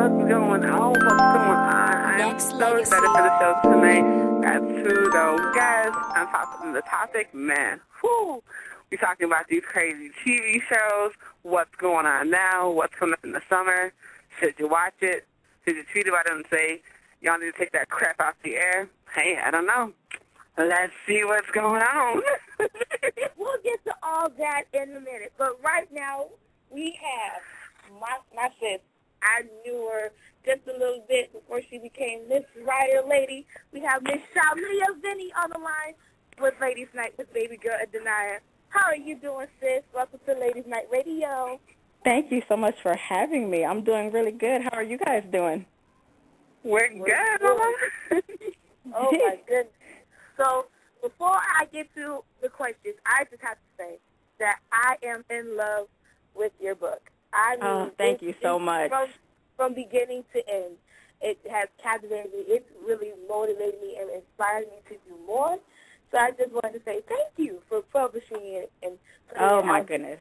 what's going on? What's going on? I'm so excited for the show tonight. Got two dope guests. I'm talking the topic, man. Whoo! We're talking about these crazy TV shows. What's going on now? What's coming up in the summer? Should you watch it? Should you tweet about it and say, y'all need to take that crap off the air? Hey, I don't know. Let's see what's going on. We'll get to all that in a minute. But right now, we have my sis. I knew her just a little bit before she became Miss Rider Lady. We have Miss Shaleea Venny on the line with Ladies Night with Baby Girl and Denia. How are you doing, sis? Welcome to Ladies Night Radio. Thank you so much for having me. I'm doing really good. How are you guys doing? We're good, Mama. Oh, my goodness. So before I get to the questions, I just have to say that I am in love with your book. I mean, thank you so much. From beginning to end, it has captivated me. It's really motivated me and inspired me to do more. So I just wanted to say thank you for publishing it. And oh, my goodness.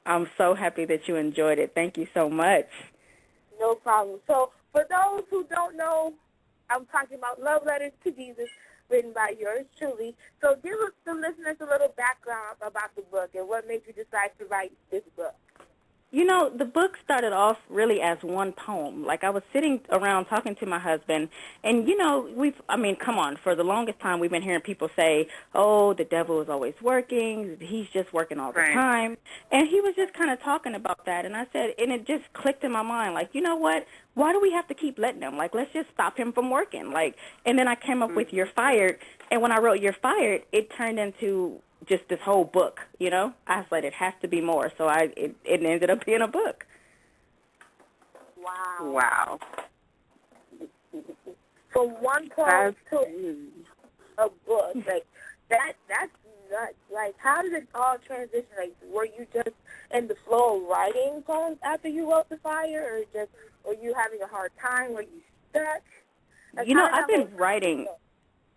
I'm so happy that you enjoyed it. Thank you so much. No problem. So for those who don't know, I'm talking about Love Letters to Jesus, written by yours truly. So give the listeners a little background about the book and what made you decide to write this book. You know, the book started off really as one poem. Like, I was sitting around talking to my husband, and, you know, come on, for the longest time we've been hearing people say, oh, the devil is always working, he's just working all the time. And he was just kind of talking about that, and I said, and it just clicked in my mind, like, you know what, why do we have to keep letting him? Like, let's just stop him from working. Like, and then I came up with You're Fired, and when I wrote You're Fired, it turned into just this whole book, you know? I was like, it has to be more. So it ended up being a book. Wow. From one poem to a book, like, that's nuts. Like, how did it all transition? Like, were you just in the flow of writing poems after you wrote The Fire, or were you having a hard time? Were you stuck? Like, you know,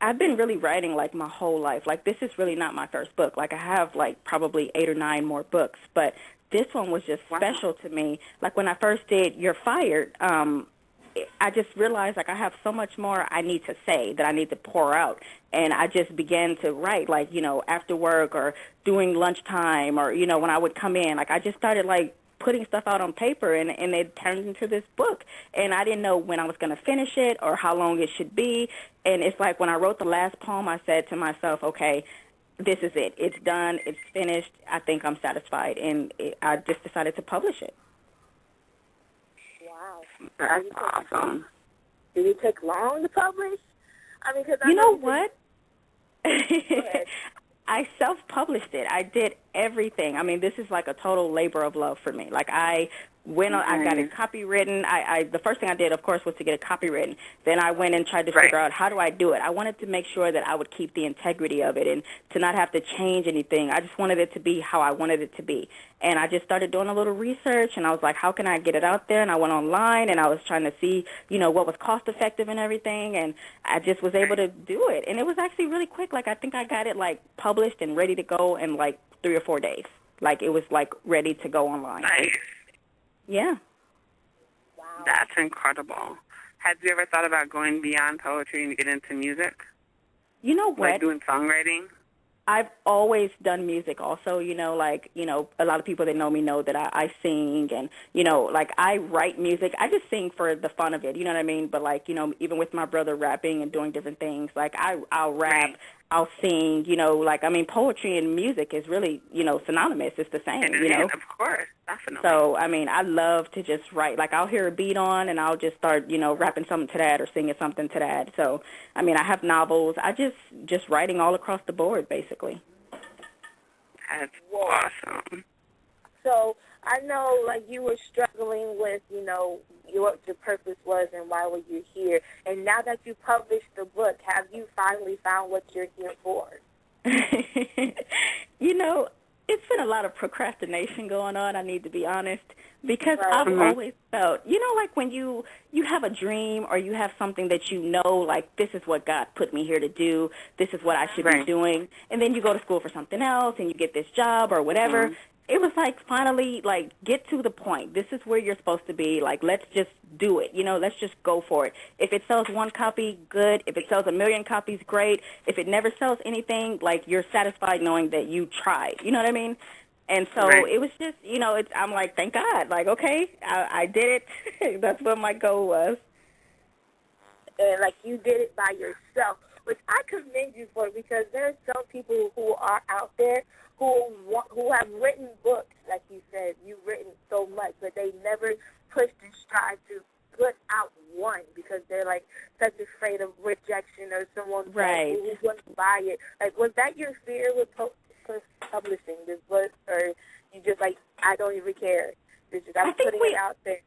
I've been really writing, like, my whole life. Like, this is really not my first book. Like, I have, like, probably 8 or 9 more books. But this one was just special to me. Like, when I first did You're Fired, I just realized, like, I have so much more I need to say that I need to pour out. And I just began to write, like, you know, after work or doing lunchtime or, you know, when I would come in. Like, I just started, like, putting stuff out on paper, and it turned into this book. And I didn't know when I was going to finish it or how long it should be. And it's like when I wrote the last poem, I said to myself, okay, this is it. It's done. It's finished. I think I'm satisfied. And I just decided to publish it. Wow. That's awesome. Did it take long to publish? I mean, because you know what? I self-published it. I did everything. I mean, this is like a total labor of love for me. Like, I got it copywritten. The first thing I did, of course, was to get it copywritten. Then I went and tried to figure out, how do I do it? I wanted to make sure that I would keep the integrity of it and to not have to change anything. I just wanted it to be how I wanted it to be. And I just started doing a little research, and I was like, how can I get it out there? And I went online, and I was trying to see, you know, what was cost-effective and everything, and I just was able to do it. And it was actually really quick. Like, I think I got it, like, published and ready to go in, like, 3 or 4 days. Like, it was, like, ready to go online. Nice. Yeah. Wow. That's incredible. Have you ever thought about going beyond poetry and get into music? You know what? Like doing songwriting? I've always done music also, you know, like, you know, a lot of people that know me know that I sing and, you know, like I write music. I just sing for the fun of it, you know what I mean? But, like, you know, even with my brother rapping and doing different things, like I'll rap, I'll sing, you know, like, I mean, poetry and music is really, you know, synonymous. It's the same, you know? Of course, definitely. So, I mean, I love to just write. Like, I'll hear a beat on and I'll just start, you know, rapping something to that or singing something to that. So, I mean, I have novels. I just writing all across the board, basically. That's awesome. So, I know, like, you were struggling with, you know, what your purpose was and why were you here. And now that you published the book, have you finally found what you're here for? You know, it's been a lot of procrastination going on, I need to be honest, because I've always felt, you know, like when you have a dream or you have something that you know, like, this is what God put me here to do, this is what I should be doing, and then you go to school for something else and you get this job or whatever, it was like finally like get to the point. This is where you're supposed to be. Like let's just do it. Let's just go for it. If it sells one copy, good. If it sells 1,000,000 copies, great. If it never sells anything, like you're satisfied knowing that you tried. You know what I mean? And so it was just, I'm like, thank God. Like, okay, I did it. That's what my goal was. And like you did it by yourself, which I commend you for, because there are some people who are out there who have written books, like you said, you've written so much, but they never pushed and strive to put out one because they're like such afraid of rejection or someone who wouldn't buy it. Like, was that your fear with publishing this book, or you just like, I don't even care? I'm putting it out there.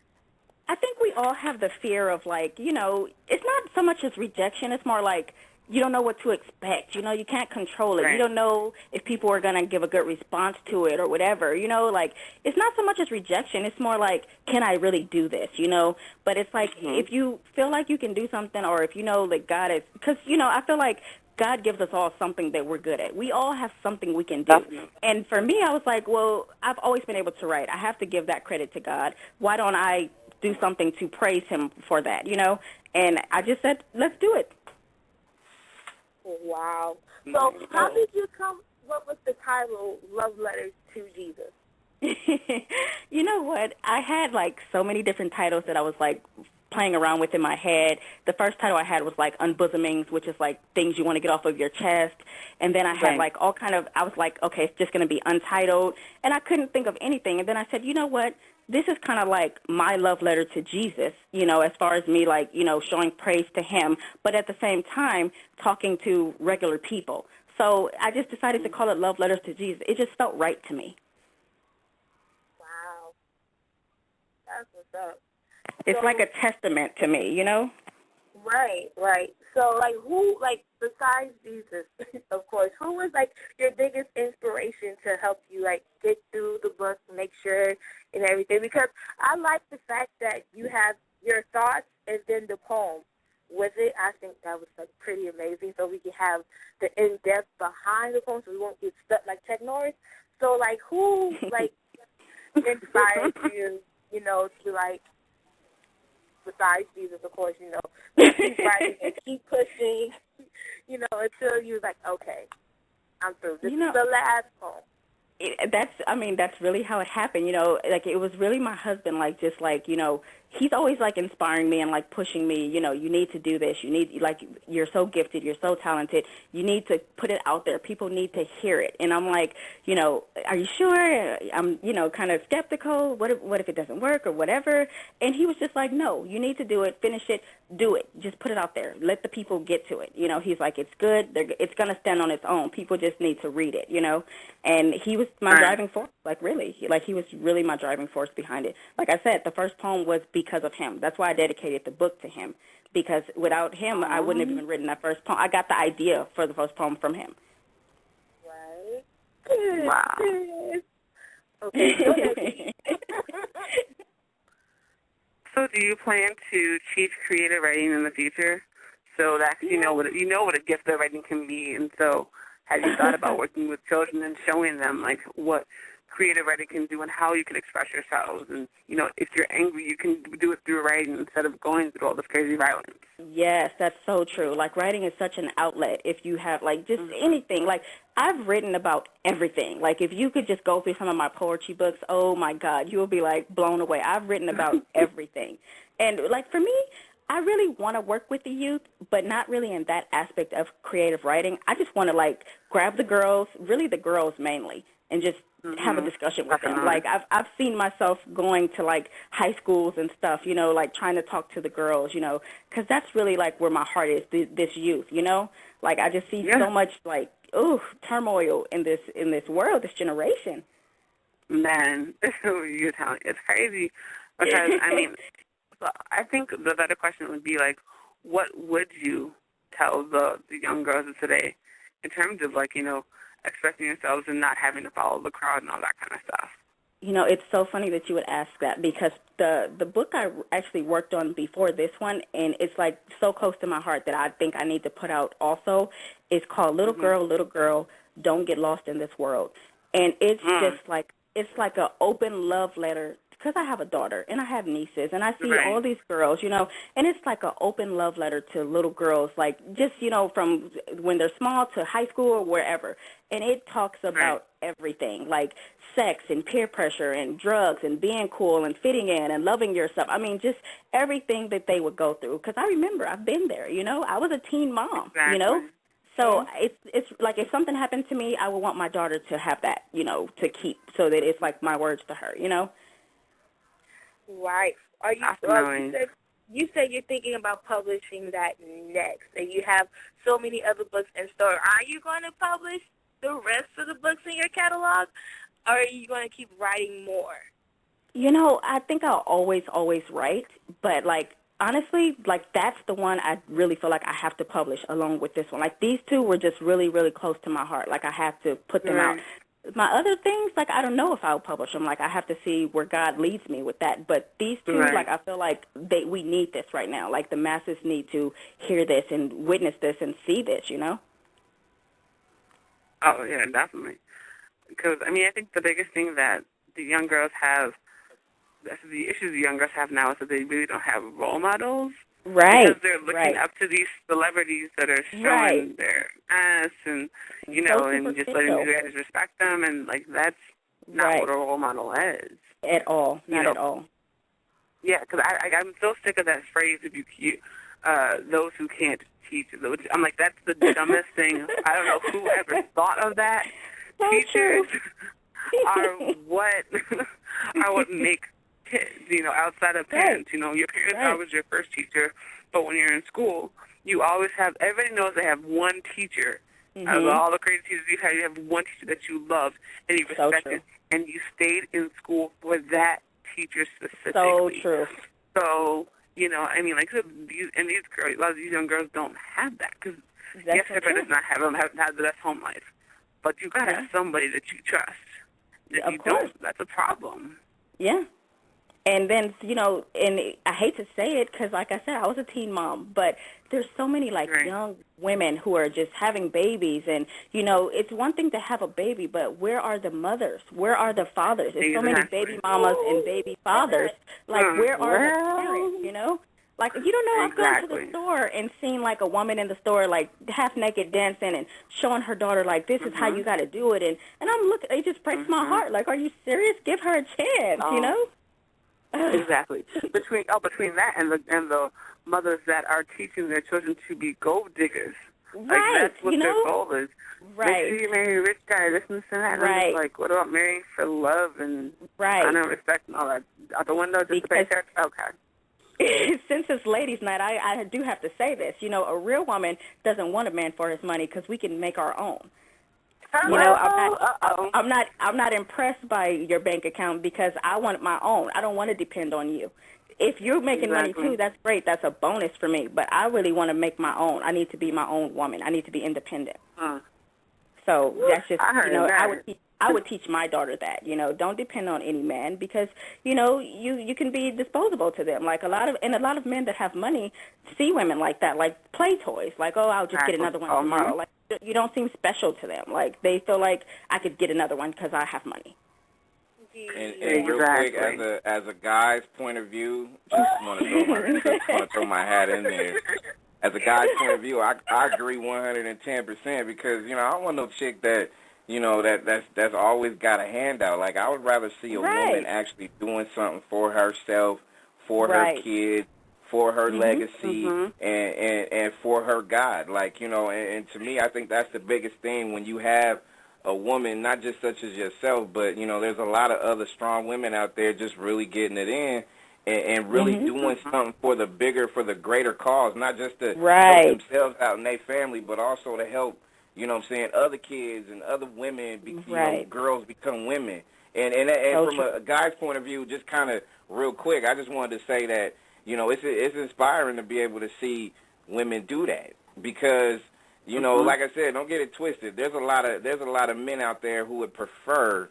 I think we all have the fear of like, it's not so much as rejection. It's more like you don't know what to expect. You can't control it. Right. You don't know if people are going to give a good response to it or whatever. Like it's not so much as rejection. It's more like, can I really do this? But it's like if you feel like you can do something, or if you know that God is, because, I feel like God gives us all something that we're good at. We all have something we can do. Definitely. And for me, I was like, well, I've always been able to write. I have to give that credit to God. Why don't I do something to praise him for that, And I just said, let's do it. Wow. So how did you come up with the title, Love Letters to Jesus? You know what? I had, like, so many different titles that I was, like, playing around with in my head. The first title I had was, like, Unbosomings, which is, like, things you want to get off of your chest. And then I had, like, all kind of, I was like, okay, it's just going to be Untitled. And I couldn't think of anything. And then I said, you know what? This is kind of like my love letter to Jesus, as far as me, like, showing praise to him, but at the same time talking to regular people. So I just decided to call it Love Letters to Jesus. It just felt right to me. Wow. That's what's up. It's like a testament to me, Right. So, like, who, like, besides Jesus, of course, who was, like, your biggest inspiration to help you, like, get through the book, make sure and everything? Because I like the fact that you have your thoughts and then the poem with it. I think that was, like, pretty amazing, so we can have the in-depth behind the poem so we won't get stuck like Chuck Norris. So, like, who, like, inspired you, to, like, besides Jesus, of course, keep writing and keep pushing, until you're like, okay, I'm through. This is the last poem. That's really how it happened, like it was really my husband, like, just like, he's always like inspiring me and like pushing me, you need to do this. You need, like, you're so gifted. You're so talented. You need to put it out there. People need to hear it. And I'm like, are you sure? I'm, kind of skeptical. What if it doesn't work or whatever? And he was just like, no, you need to do it. Finish it. Do it. Just put it out there. Let the people get to it. He's like, it's good. It's going to stand on its own. People just need to read it, And he was my driving force, like, really. He was really my driving force behind it. Like I said, the first poem was because of him. That's why I dedicated the book to him, because without him, I wouldn't have even written that first poem. I got the idea for the first poem from him. Right. Wow. Okay. So do you plan to teach creative writing in the future? So that you know what a gift of writing can be, and so have you thought about working with children and showing them, like, what creative writing can do and how you can express yourselves? And, if you're angry, you can do it through writing instead of going through all this crazy violence. Yes, that's so true. Like, writing is such an outlet. If you have, like, just anything. Like, I've written about everything. Like, if you could just go through some of my poetry books, oh, my God, you will be, like, blown away. I've written about everything. And, like, for me, I really want to work with the youth, but not really in that aspect of creative writing. I just want to, like, grab the girls, really the girls mainly, and just have a discussion with them. Like, I've seen myself going to, like, high schools and stuff, like, trying to talk to the girls, because that's really, like, where my heart is, this youth, Like, I just see so much, like, turmoil in this world, this generation. Man, you're telling it's crazy because, I mean, so I think the better question would be, like, what would you tell the young girls of today in terms of, like, expressing yourselves and not having to follow the crowd and all that kind of stuff? It's so funny that you would ask that, because the book I actually worked on before this one, and it's, like, so close to my heart that I think I need to put out also, is called Little Girl, Don't Get Lost in This World. And it's just, like, it's like an open love letter, because I have a daughter and I have nieces and I see all these girls, you know, and it's like an open love letter to little girls, like just, you know, from when they're small to high school or wherever. And it talks about everything, like sex and peer pressure and drugs and being cool and fitting in and loving yourself. I mean, just everything that they would go through. Because I remember I've been there, you know. I was a teen mom, you know. So it's like if something happened to me, I would want my daughter to have that, you know, to keep, so that it's like my words to her, you know. Right. Are you? You said you're thinking about publishing that next, and you have so many other books in store. Are you going to publish the rest of the books in your catalog, or are you going to keep writing more? You know, I think I'll always write, but like honestly, like that's the one I really feel like I have to publish along with this one. Like these two were just really, really close to my heart. Like I have to put them out. My other things, like I don't know if I'll publish them. Like I have to see where God leads me with that. But these two, like I feel like we need this right now. Like the masses need to hear this and witness this and see this, you know? Oh, yeah, definitely. Because, I mean, I think the biggest thing that the young girls have, the issues the young girls have now is that they really don't have role models. Right. Because they're looking up to these celebrities that are showing their ass and, you know, and just letting you guys respect them. And, like, that's not what a role model is. At all. Not at all. Yeah, because I'm so sick of that phrase, those who can't teach. I'm like, that's the dumbest thing. I don't know who ever thought of that. Teachers are what make kids, you know, outside of parents. You know, your parents are always your first teacher, but when you're in school, you always have, everybody knows they have one teacher. Out of all the crazy teachers you have one teacher that you love and you respected, and you stayed in school for that teacher specifically. So true. So, you know, I mean, like, these girls, a lot of these young girls don't have that, because yes, everybody does not have the best home life, but you got to have somebody that you trust. If you don't, that's a problem. Yeah. And then, you know, and I hate to say it because, like I said, I was a teen mom, but there's so many, like, young women who are just having babies. And, you know, it's one thing to have a baby, but where are the mothers? Where are the fathers? There's so many baby mamas and baby fathers. Like, where are the parents, you know? Like, you don't know, I've gone to the store and seen, like, a woman in the store, like, half-naked dancing and showing her daughter, like, this is how you got to do it. And I'm looking, it just breaks my heart. Like, are you serious? Give her a chance, you know? Exactly. Between that and the mothers that are teaching their children to be gold diggers. Like, that's what their goal is. Make sure you marry a rich guy, this and that. And like, what about marrying for love and honor and respect and all that? Out the window just to pay tax? Okay. Since it's ladies' night, I do have to say this. You know, a real woman doesn't want a man for his money because we can make our own. You know, I'm not impressed by your bank account because I want my own. I don't want to depend on you. If you're making money too, that's great. That's a bonus for me. But I really want to make my own. I need to be my own woman. I need to be independent. So that's just, you know, I would teach my daughter that, you know, don't depend on any man because, you know, you can be disposable to them. Like a lot of men that have money see women like that, like play toys. Like, oh, I'll just get another one tomorrow. Like, you don't seem special to them. Like, they feel like I could get another one because I have money. And real quick, as a guy's point of view, just want to throw my hat in there. As a guy's point of view, I agree 110% because, you know, I don't want no chick that, you know, that's always got a handout. Like, I would rather see a woman actually doing something for herself, for her kids, for her legacy, and for her God. Like, you know, and to me, I think that's the biggest thing when you have a woman, not just such as yourself, but, you know, there's a lot of other strong women out there just really getting it in and really doing something for the greater cause, not just to help themselves out and their family, but also to help, you know what I'm saying, other kids and other women, you know, girls become women. And from a guy's point of view, just kind of real quick, I just wanted to say that, you know, it's inspiring to be able to see women do that because, you know, like I said, don't get it twisted. There's a lot of men out there who would prefer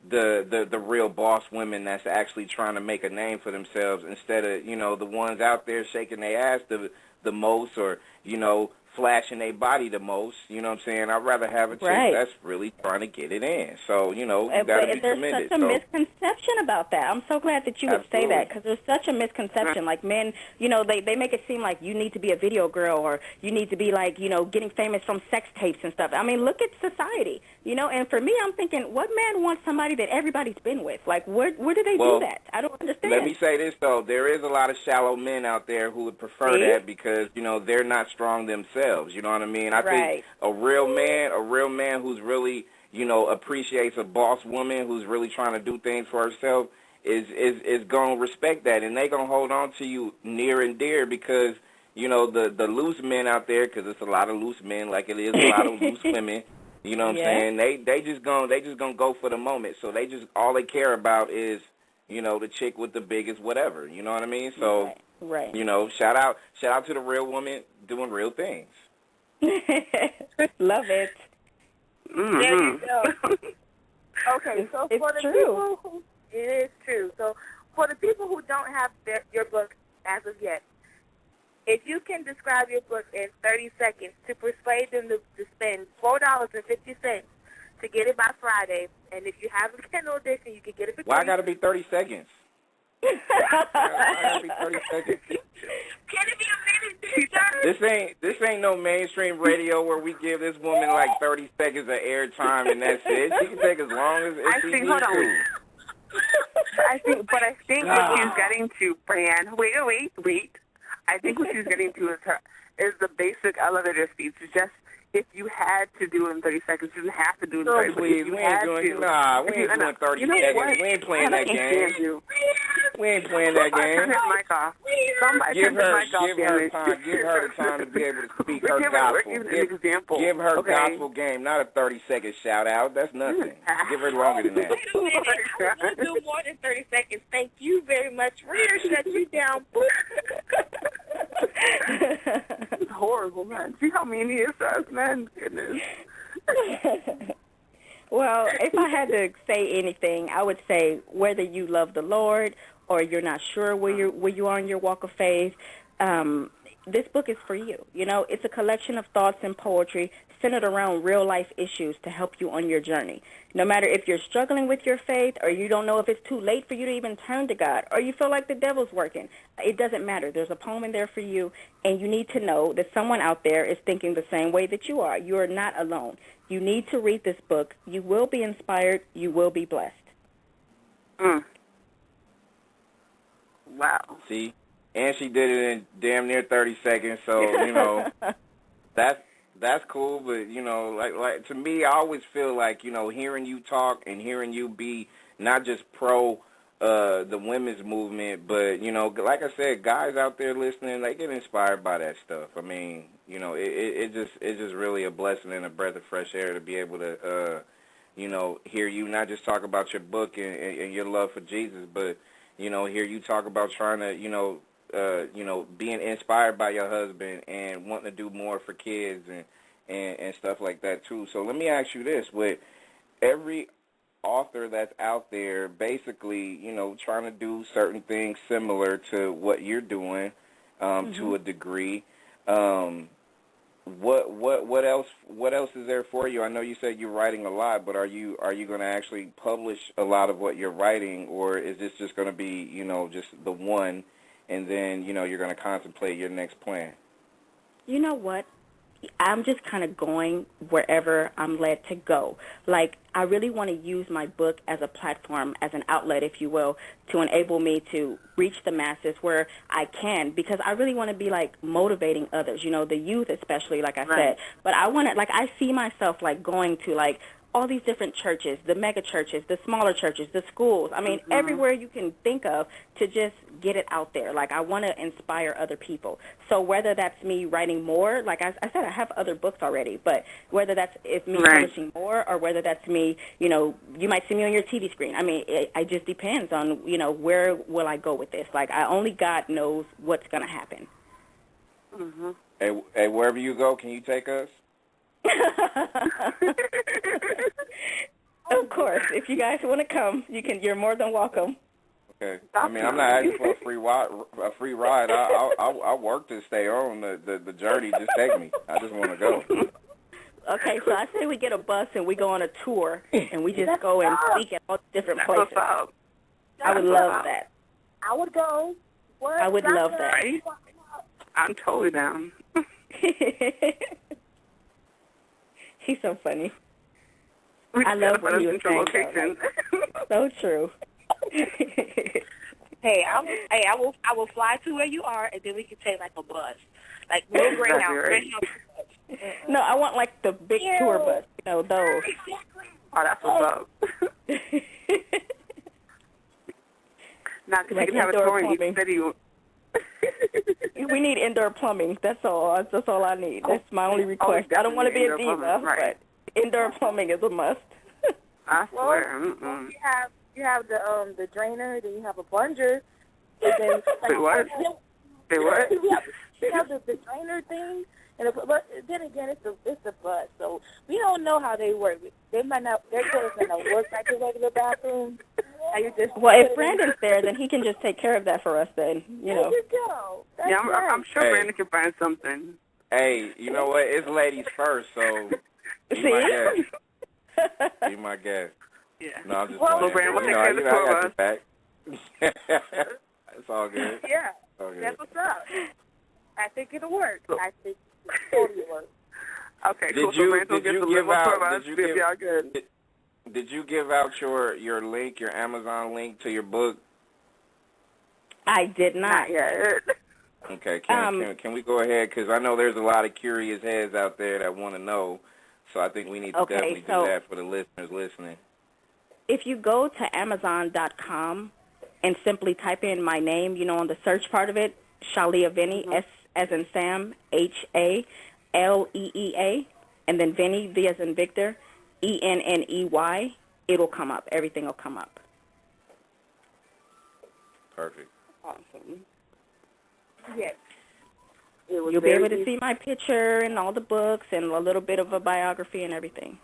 the real boss women that's actually trying to make a name for themselves instead of, you know, the ones out there shaking their ass the most or, you know, flashing their body the most. You know what I'm saying? I'd rather have a chick that's really trying to get it in. So, you know, you got to be committed. There's such a misconception about that. I'm so glad that you would say that, because there's such a misconception. Like, men, you know, they make it seem like you need to be a video girl, or you need to be, like, you know, getting famous from sex tapes and stuff. I mean, look at society, you know, and for me, I'm thinking, what man wants somebody that everybody's been with? Like, where do they do that? I don't understand. Let me say this, though. There is a lot of shallow men out there who would prefer that because, you know, they're not strong themselves. You know what I mean? I think a real man who's really, you know, appreciates a boss woman who's really trying to do things for herself is going to respect that, and they're going to hold on to you near and dear because, you know, the loose men out there, because it's a lot of loose men like it is a lot of loose women. You know what I'm saying? They just gonna go for the moment. So all they care about is, you know, the chick with the biggest whatever. You know what I mean? So you know, shout out to the real woman doing real things. Love it. Mm-hmm. There you go. Okay, so for the people who it is true. So for the people who don't have your book as of yet, if you can describe your book in 30 seconds to persuade them to spend $4.50 to get it by Friday, and if you have a Kindle edition, you can get it for Why I got to be 30 seconds? I gotta be 30 seconds. Can it be a minute? This ain't no mainstream radio where we give this woman like 30 seconds of airtime and that's it. She can take as long as she needs to. I think what she's getting to, Fran. Wait. I think what she's getting to is the basic elevator speech. It's just if you had to do it in 30 seconds, you didn't have to do it in 30 seconds. Please, we ain't doing 30 seconds. We ain't playing that game. We ain't playing that game. Turn his mic off. Somebody turn his mic off. Give her the time to be able to speak her gospel. Give her gospel game, not a 30-second shout-out. That's nothing. Give her longer than that. I'm going to do more than 30 seconds. Thank you very much. Rita, shut you down. It's horrible, man. See how mean he is to us, man? Goodness. Well, if I had to say anything, I would say whether you love the Lord or you're not sure where you are in your walk of faith, this book is for you. You know, it's a collection of thoughts and poetry centered around real-life issues to help you on your journey. No matter if you're struggling with your faith or you don't know if it's too late for you to even turn to God or you feel like the devil's working, it doesn't matter. There's a poem in there for you, and you need to know that someone out there is thinking the same way that you are. You are not alone. You need to read this book. You will be inspired. You will be blessed. Wow. See? And she did it in damn near 30 seconds, so, you know, that's cool, but, you know, like to me, I always feel like, you know, hearing you talk and hearing you be not just pro the women's movement, but, you know, like I said, guys out there listening, they get inspired by that stuff. I mean, you know, it's just really a blessing and a breath of fresh air to be able to, you know, hear you not just talk about your book and your love for Jesus, but, you know, hear you talk about trying to, you know, being inspired by your husband and wanting to do more for kids and stuff like that too. So let me ask you this: with every author that's out there, basically, you know, trying to do certain things similar to what you're doing, to a degree, what else is there for you? I know you said you're writing a lot, but are you going to actually publish a lot of what you're writing, or is this just going to be, you know, just the one? And then, you know, you're going to contemplate your next plan? You know what? I'm just kind of going wherever I'm led to go. Like, I really want to use my book as a platform, as an outlet, if you will, to enable me to reach the masses where I can, because I really want to be, like, motivating others, you know, the youth especially, like I said. But I want to, like, I see myself, like, going to, like, all these different churches, the mega churches, the smaller churches, the schools. I mean, everywhere you can think of to just get it out there. Like, I want to inspire other people. So whether that's me writing more, like I said, I have other books already, but whether that's me publishing more or whether that's me, you know, you might see me on your TV screen. I mean, it just depends on, you know, where will I go with this. Like, only God knows what's going to happen. Hey, wherever you go, can you take us? Of course, if you guys want to come, you're more than welcome. Okay. I mean, I'm not asking for a free ride. I work to stay on the journey. Just take me. I just want to go. Okay, so I say we get a bus and we go on a tour and we just go and speak at all different places. I would love that. I would go. What? I would love that. Right? I'm totally down. He's so funny. I love what he was saying. So true. Hey, I will fly to where you are, and then we can take like a bus, like we'll bring out. No, I want like the big tour bus. You know those. Oh, that's what's up. Now, because like you can have a tour in each city. We need indoor plumbing. That's all. That's all I need. That's my only request. I don't want to be a diva, but indoor plumbing is a must. I swear. You have the drainer, then you have a plunger. And then, Wait, what? Wait, what? You have the drainer thing, but then again, it's a bus, so we don't know how they work. They might not. Their toilets might not work like a regular bathroom. Well, if Brandon's there, then he can just take care of that for us. Then you know. There you go. Yeah, I'm sure Brandon can find something. Hey, you know what? It's ladies first, so be my guest. Be my guest. Yeah. No, I'm just Brandon, we'll take care of the I got your tour back. It's all good. Yeah, all good. That's what's up. I think it'll work. I think it'll totally work. Okay, cool. Did you give out your link, your Amazon link to your book? I did not yet. Okay, can we go ahead? Because I know there's a lot of curious heads out there that want to know, so I think we need to definitely do that for the listeners listening. If you go to Amazon.com and simply type in my name, you know, on the search part of it, Shaleea Venny, S as in Sam, H-A-L-E-E-A, and then Venny, V as in Victor, E-N-N-E-Y, it'll come up. Everything will come up. Perfect. Awesome. Yes. You'll be able to see my picture and all the books and a little bit of a biography and everything.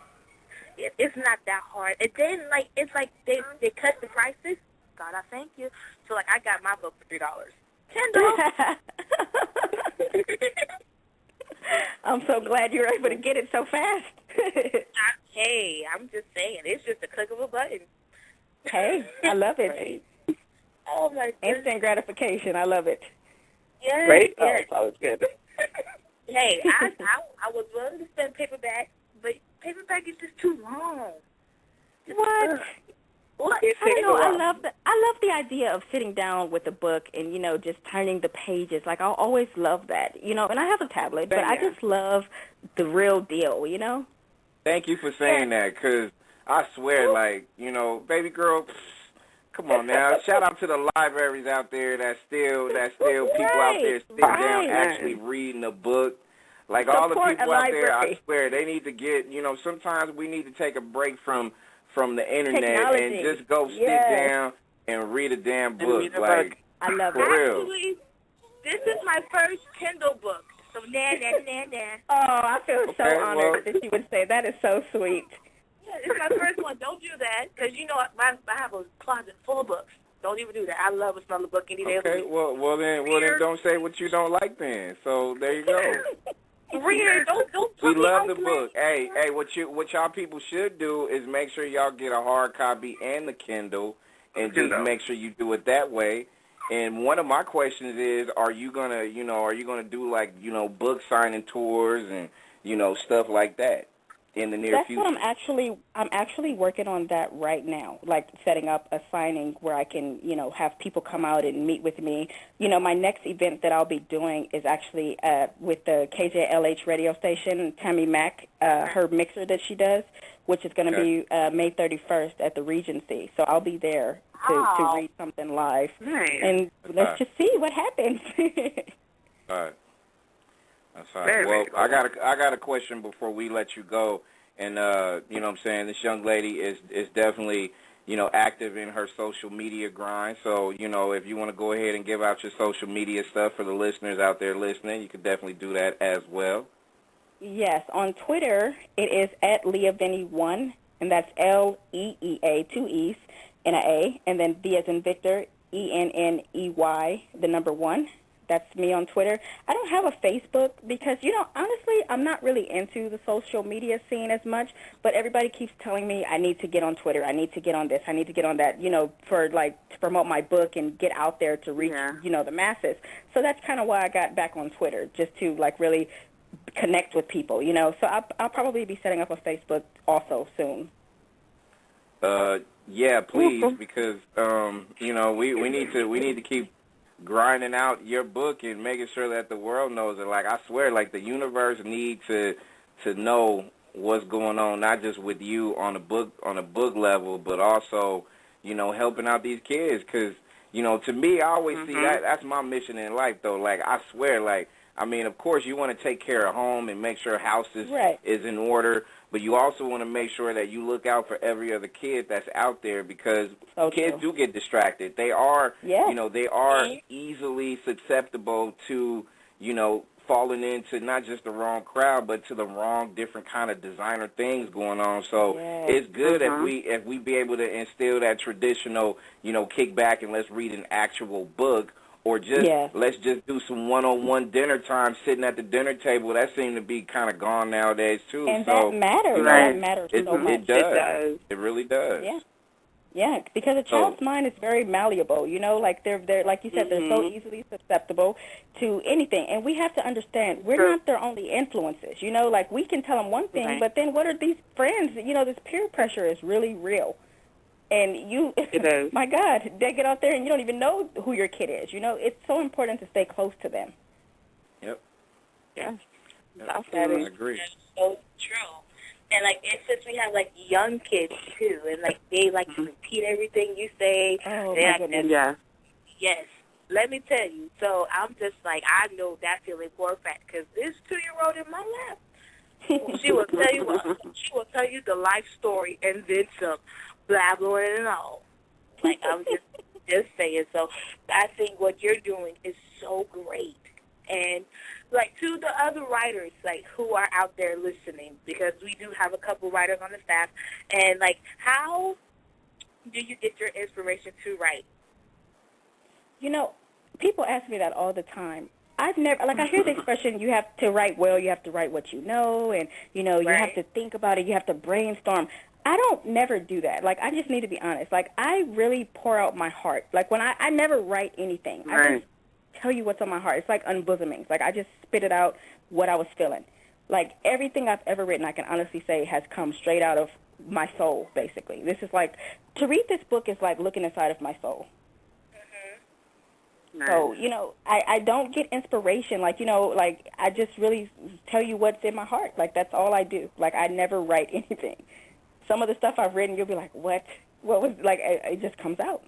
It's not that hard. And then, it's like they cut the prices. God, I thank you. So, I got my book for $3. $10. I'm so glad you were able to get it so fast. Hey, I'm just saying. It's just a click of a button. Hey, I love it. Oh, my goodness. Instant gratification. I love it. Yes, right? Yes. Oh, it's always good. Hey, I was willing to spend paperback, but paperback is just too long. What? What? I don't know. I love the idea of sitting down with a book and, you know, just turning the pages. Like, I'll always love that, you know. And I have a tablet, but I just love the real deal, you know. Thank you for saying that, because I swear, you know, baby girl, come on now. Shout out to the libraries out there that still people out there sitting down actually reading a book. Like, all the people out there, I swear, they need to get, you know, sometimes we need to take a break from the internet and just go sit down and read a damn book. Like, I love it. Actually, this is my first Kindle book. So, nah. Oh, I feel so honored that you would say that. Is so sweet. Yeah, it's my first one. Don't do that, because, you know, I have a closet full of books. Don't even do that. I love a smell book any day of the week. Well then don't say what you don't like then. So there you go. Don't we love the book. Hey, what y'all people should do is make sure y'all get a hard copy and the Kindle, and just make sure you do it that way. And one of my questions is, are you gonna do book signing tours and stuff like that in the near future? That's what I'm actually working on that right now, like setting up a signing where I can, have people come out and meet with me. My next event that I'll be doing is actually with the KJLH radio station, Tammy Mack, her mixer that she does, which is going to be May 31st at the Regency. So I'll be there to read something live. Nice. And let's just see what happens. All right. That's all right. Well, cool. I got a question before we let you go. And, you know what I'm saying, this young lady is definitely, active in her social media grind. So, if you want to go ahead and give out your social media stuff for the listeners out there listening, you could definitely do that as well. Yes. On Twitter, it is at LeaVenny1, and that's L-E-E-A, 2 E's, and an A, and then V as in Victor, ENNEY, the number 1. That's me on Twitter. I don't have a Facebook because, honestly, I'm not really into the social media scene as much, but everybody keeps telling me I need to get on Twitter. I need to get on this. I need to get on that, for, to promote my book and get out there to reach, the masses. So that's kind of why I got back on Twitter, just to, really connect with people, So I'll probably be setting up a Facebook also soon. Yeah, please, because, we need to keep grinding out your book and making sure that the world knows it. I swear, the universe needs to know what's going on, not just with you on a book level, but also, helping out these kids. Because, to me, I always see that's my mission in life, though. I swear, of course, you want to take care of home and make sure house is in order, but you also want to make sure that you look out for every other kid that's out there, because kids do get distracted. They are, they are easily susceptible to, falling into not just the wrong crowd, but to the wrong different kind of designer things going on. So it's good if we be able to instill that traditional, kick back and let's read an actual book. Or just let's just do some one-on-one dinner time, sitting at the dinner table. That seems to be kind of gone nowadays too. And so that matters. That matters so much. It does. It really does. Yeah, because a child's mind is very malleable. They're like you said, they're so easily susceptible to anything. And we have to understand we're not their only influences. We can tell them one thing, but then what are these friends? This peer pressure is really real. And my God, they get out there and you don't even know who your kid is. It's so important to stay close to them. Yep. Yeah. I agree. That's so true. And, since we have, young kids, too, and, they like to repeat everything you say. Oh, my goodness. Yes. Let me tell you. So I'm just I know that feeling for a fact, because this 2-year-old in my lap, she will tell you what. She will tell you the life story and then some. Blabbering and all. I'm just saying. So I think what you're doing is so great. And, to the other writers, who are out there listening, because we do have a couple writers on the staff, and, how do you get your inspiration to write? People ask me that all the time. I've never, I hear the expression, you have to write well, you have to write what you know, and, you have to think about it, you have to brainstorm. I don't never do that. I just need to be honest. I really pour out my heart. When I never write anything. I just tell you what's on my heart. It's like unbosoming. I just spit it out what I was feeling. Everything I've ever written, I can honestly say, has come straight out of my soul, basically. This is to read this book is like looking inside of my soul. Nice. So, I don't get inspiration. I just really tell you what's in my heart. That's all I do. I never write anything. Some of the stuff I've written, you'll be like, what? What was, it just comes out.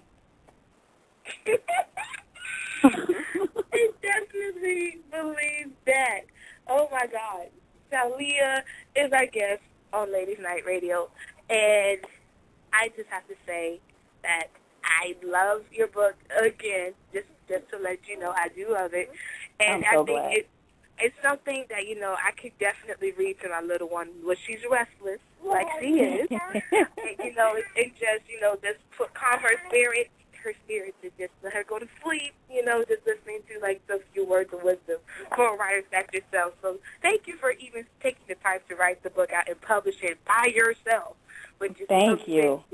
I definitely believe that. Oh, my God. Shaleea is our guest on Ladies Night Radio, and I just have to say that I love your book again, just to let you know I do love it. And I'm so I think glad. It's something that, I could definitely read to my little one when she's restless, like she is. And, it just, just put calm her spirit to just let her go to sleep, just listening to, those few words of wisdom from writers like yourself. So thank you for even taking the time to write the book out and publish it by yourself. Thank you.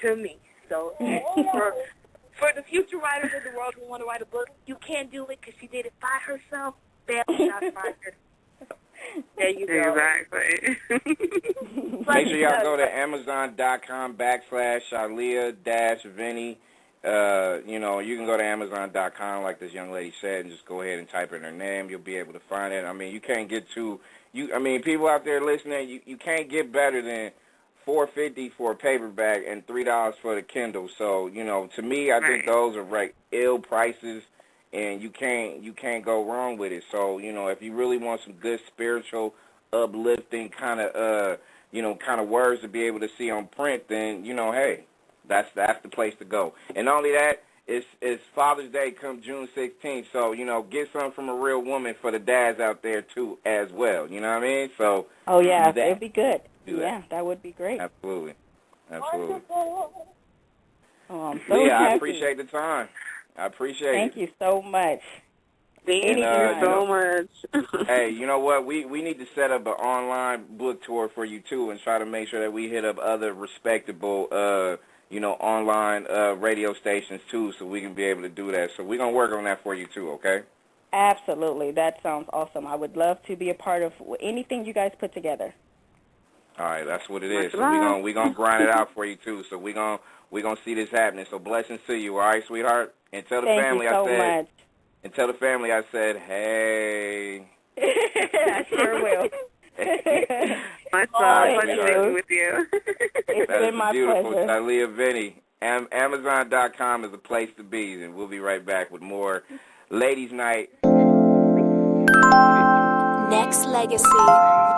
To me. So for the future writers of the world who want to write a book, you can't do it because she did it by herself. There you go. Exactly. Make sure y'all go to Amazon.com/Shaleea-Venny. You can go to Amazon.com like this young lady said and just go ahead and type in her name. You'll be able to find it. You can't get people out there listening, you can't get better than $4.50 for a paperback and $3 for the Kindle. So, to me, I think those are ill prices. And you can't go wrong with it. So, if you really want some good spiritual, uplifting kind of words to be able to see on print, then, hey, that's the place to go. And not only that, it's Father's Day come June 16th. So, get something from a real woman for the dads out there, too, as well. You know what I mean? So, oh, yeah, it'd be good. Yeah, that would be great. Absolutely. Oh, I'm so happy. I appreciate the time. I appreciate Thank you so much. Thank you so much. Hey, you know what? We need to set up an online book tour for you, too, and try to make sure that we hit up other respectable, online radio stations, too, so we can be able to do that. So we're going to work on that for you, too, okay? Absolutely. That sounds awesome. I would love to be a part of anything you guys put together. All right, that's what it is. So we're gonna grind it out for you, too. So we're gonna see this happening. So blessings to you, all right, sweetheart? And tell the family Thank you so much. And tell the family I said, hey. I sure will. Much love. Pleasure with you. It's been my beautiful. pleasure. Shaleea Venny. Amazon.com is the place to be, and we'll be right back with more Ladies' Night. Nexxlegacy.